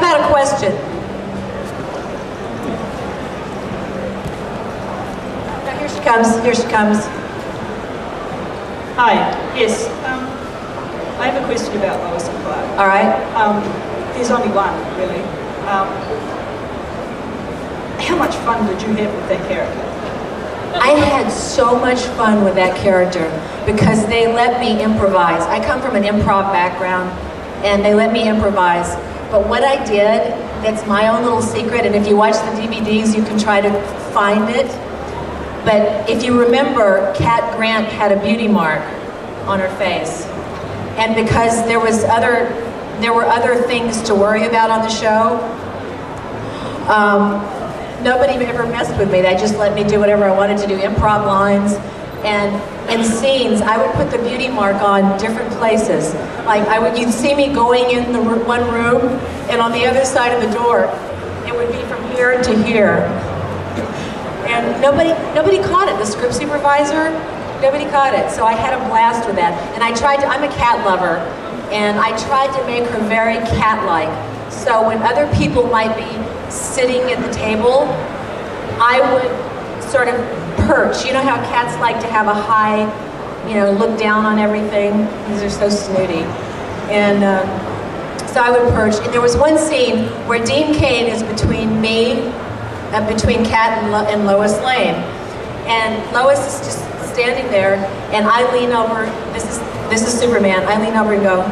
about a question? Now here she comes. Here she comes. Hi. Yes. I have a question about Lois and Clark. All right. There's only one, really. How much fun did you have with that character? I had so much fun with that character because they let me improvise. I come from an improv background, and they let me improvise. But what I did, that's my own little secret, and if you watch the DVDs, you can try to find it. But if you remember, Cat Grant had a beauty mark on her face. And because there were other things to worry about on the show, nobody ever messed with me. They just let me do whatever I wanted to do, improv lines. And in scenes, I would put the beauty mark on different places. Like you'd see me going in the one room, and on the other side of the door, it would be from here to here. And nobody caught it. The script supervisor, nobody caught it. So I had a blast with that. And I'm a cat lover, and I tried to make her very cat-like. So when other people might be sitting at the table, I would sort of perch. You know how cats like to have a high, look down on everything? These are so snooty. And so I would perch. And there was one scene where Dean Cain is between me, between Cat and Lois Lane. And Lois is just standing there, and I lean over. This is Superman. I lean over and go,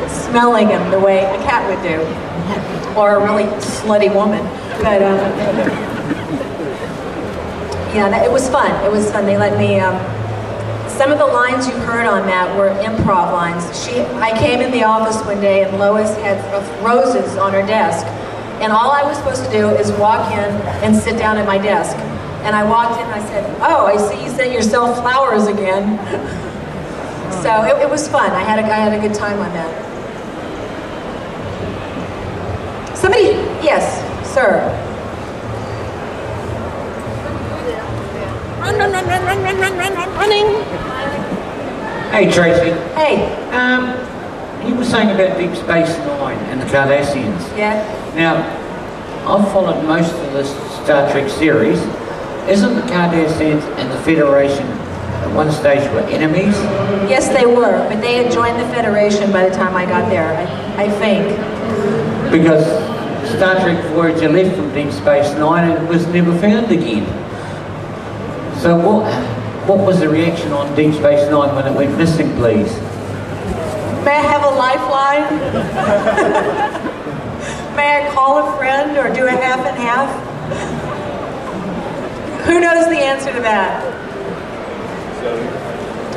smelling him the way a cat would do, or a really slutty woman. But yeah, it was fun. It was fun. They let me. Some of the lines you heard on that were improv lines. I came in the office one day, and Lois had roses on her desk, and all I was supposed to do is walk in and sit down at my desk. And I walked in and I said, "Oh, I see you sent yourself flowers again." So it was fun. I had a good time on that. Somebody, yes, sir. Running. Hey, Tracy. Hey. You were saying about Deep Space Nine and the Cardassians. Yeah. Now, I've followed most of the Star Trek series. Isn't the Cardassians and the Federation at one stage were enemies? Yes, they were, but they had joined the Federation by the time I got there, I think. Because Star Trek Voyager left from Deep Space Nine and was never found again. So what was the reaction on Deep Space Nine when it went missing, please? May I have a lifeline? May I call a friend or do a half and half? Who knows the answer to that?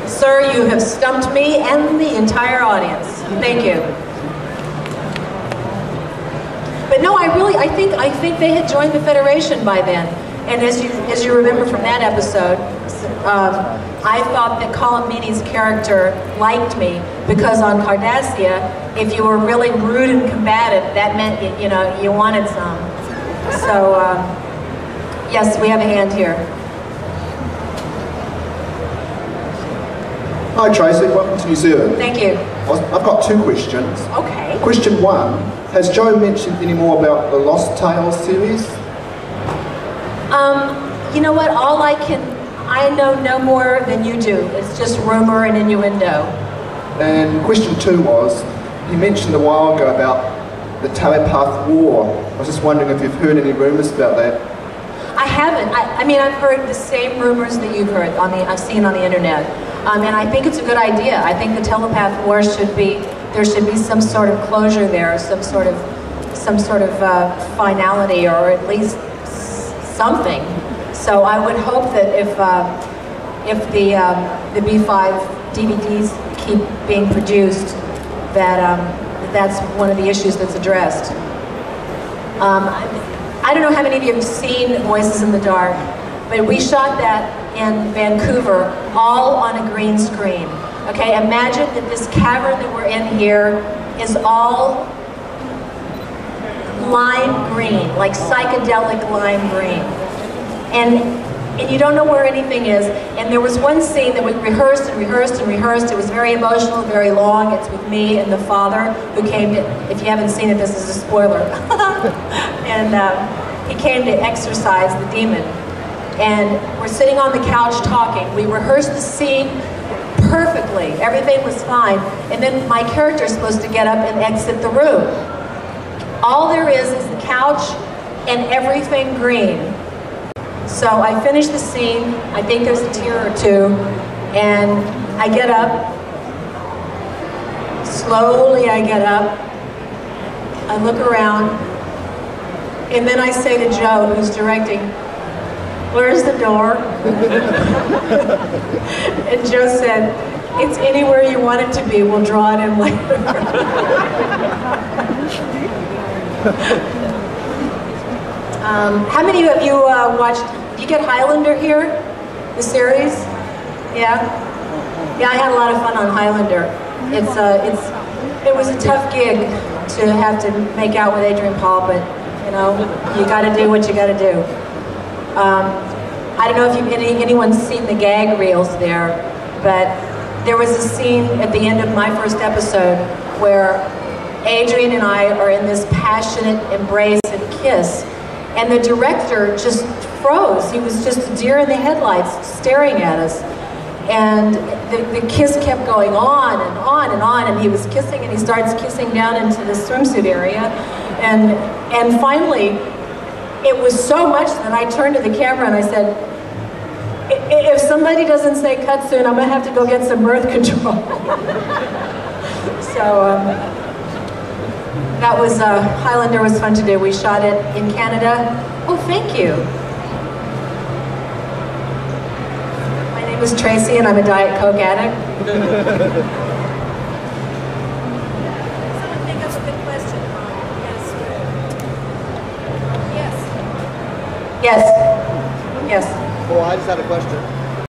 Sir, you have stumped me and the entire audience. Thank you. But no, I think they had joined the Federation by then. And as you remember from that episode, I thought that Colomini's character liked me because on Cardassia, if you were really rude and combative, that meant you wanted some. So yes, we have a hand here. Hi Tracy, welcome to New Zealand. Thank you. I've got two questions. Okay. Question one, has Joe mentioned any more about the Lost Tales series? You know what, I know no more than you do. It's just rumor and innuendo. And question two was, you mentioned a while ago about the telepath war. I was just wondering if you've heard any rumors about that. I haven't. I mean, I've heard the same rumors that you've heard I've seen on the internet. And I think it's a good idea. I think the telepath war there should be some sort of closure there, some sort of finality, or at least something. So I would hope that if the B5 DVDs keep being produced, that's one of the issues that's addressed. I don't know how many of you have seen Voices in the Dark, but we shot that in Vancouver all on a green screen. Okay, imagine that this cavern that we're in here is all lime green, like psychedelic lime green. And and you don't know where anything is. And there was one scene that we rehearsed and rehearsed and rehearsed. It was very emotional, very long. It's with me and the father who came to, if you haven't seen it, this is a spoiler. And he came to exorcise the demon. And we're sitting on the couch talking. We rehearsed the scene perfectly. Everything was fine. And then my character is supposed to get up and exit the room. All there is the couch and everything green. So I finish the scene. I think there's a tear or two. And I get up. Slowly I get up. I look around. And then I say to Joe, who's directing, "Where's the door?" And Joe said, "It's anywhere you want it to be. We'll draw it in later." How many of you watched, did you get Highlander here? The series? Yeah? Yeah, I had a lot of fun on Highlander. It was a tough gig to have to make out with Adrian Paul, but you know, you gotta do what you gotta do. I don't know if anyone's seen the gag reels there, but there was a scene at the end of my first episode where Adrian and I are in this passionate embrace and kiss, and the director just froze. He was just a deer in the headlights staring at us. And the kiss kept going on and on and on, and he was kissing, and he starts kissing down into the swimsuit area. And finally, it was so much that I turned to the camera and I said, "If somebody doesn't say cut soon, I'm going to have to go get some birth control." So that was, Highlander was fun to do. We shot it in Canada. Oh, thank you. My name is Tracy and I'm a Diet Coke addict. Someone think of a good question. Yes. Yes. Yes. Well, I just had a question.